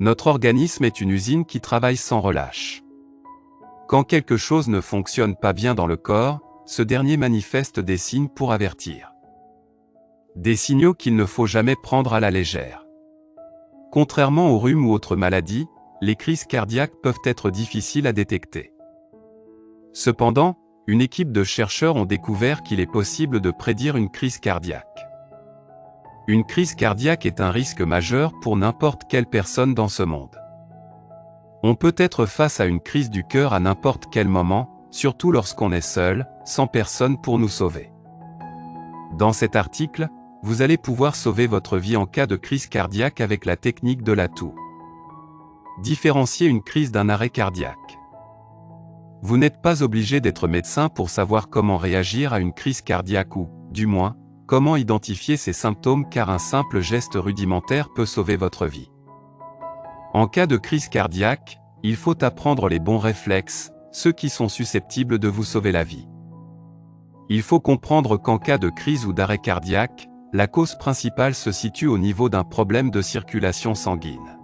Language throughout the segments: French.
Notre organisme est une usine qui travaille sans relâche. Quand quelque chose ne fonctionne pas bien dans le corps, ce dernier manifeste des signes pour avertir. Des signaux qu'il ne faut jamais prendre à la légère. Contrairement au rhume ou autres maladies, les crises cardiaques peuvent être difficiles à détecter. Cependant, une équipe de chercheurs ont découvert qu'il est possible de prédire une crise cardiaque. Une crise cardiaque est un risque majeur pour n'importe quelle personne dans ce monde. On peut être face à une crise du cœur à n'importe quel moment, surtout lorsqu'on est seul, sans personne pour nous sauver. Dans cet article, vous allez pouvoir sauver votre vie en cas de crise cardiaque avec la technique de l'atout. Différencier une crise d'un arrêt cardiaque. Vous n'êtes pas obligé d'être médecin pour savoir comment réagir à une crise cardiaque ou, du moins, comment identifier ces symptômes car un simple geste rudimentaire peut sauver votre vie. En cas de crise cardiaque, il faut apprendre les bons réflexes, ceux qui sont susceptibles de vous sauver la vie. Il faut comprendre qu'en cas de crise ou d'arrêt cardiaque, la cause principale se situe au niveau d'un problème de circulation sanguine.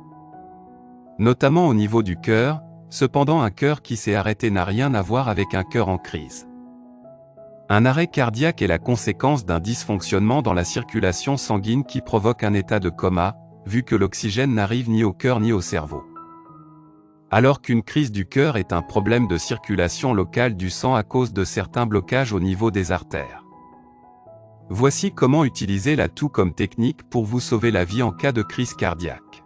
Notamment au niveau du cœur, cependant un cœur qui s'est arrêté n'a rien à voir avec un cœur en crise. Un arrêt cardiaque est la conséquence d'un dysfonctionnement dans la circulation sanguine qui provoque un état de coma, vu que l'oxygène n'arrive ni au cœur ni au cerveau. Alors qu'une crise du cœur est un problème de circulation locale du sang à cause de certains blocages au niveau des artères. Voici comment utiliser l'atout comme technique pour vous sauver la vie en cas de crise cardiaque.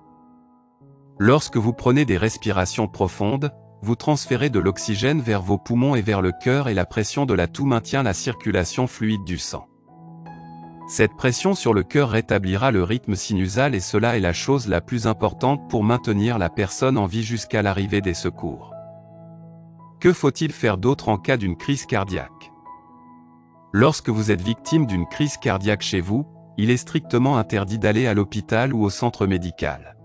Lorsque vous prenez des respirations profondes, vous transférez de l'oxygène vers vos poumons et vers le cœur et la pression de l'atout maintient la circulation fluide du sang. Cette pression sur le cœur rétablira le rythme sinusal et cela est la chose la plus importante pour maintenir la personne en vie jusqu'à l'arrivée des secours. Que faut-il faire d'autre en cas d'une crise cardiaque? Lorsque vous êtes victime d'une crise cardiaque chez vous, il est strictement interdit d'aller à l'hôpital ou au centre médical.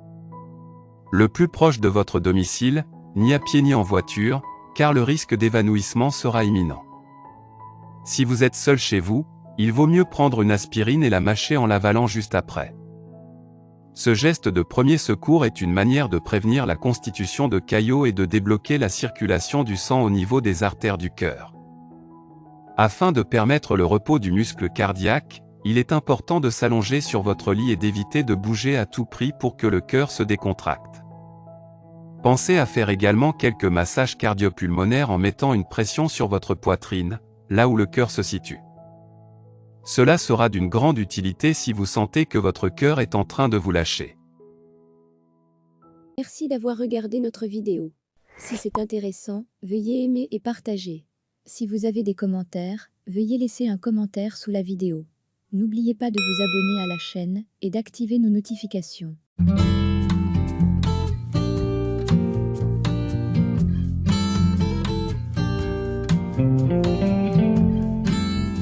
Le plus proche de votre domicile, ni à pied ni en voiture, car le risque d'évanouissement sera imminent. Si vous êtes seul chez vous, il vaut mieux prendre une aspirine et la mâcher en l'avalant juste après. Ce geste de premier secours est une manière de prévenir la constitution de caillots et de débloquer la circulation du sang au niveau des artères du cœur. Afin de permettre le repos du muscle cardiaque, il est important de s'allonger sur votre lit et d'éviter de bouger à tout prix pour que le cœur se décontracte. Pensez à faire également quelques massages cardio-pulmonaires en mettant une pression sur votre poitrine, là où le cœur se situe. Cela sera d'une grande utilité si vous sentez que votre cœur est en train de vous lâcher. Merci d'avoir regardé notre vidéo. Si c'est intéressant, veuillez aimer et partager. Si vous avez des commentaires, veuillez laisser un commentaire sous la vidéo. N'oubliez pas de vous abonner à la chaîne et d'activer nos notifications.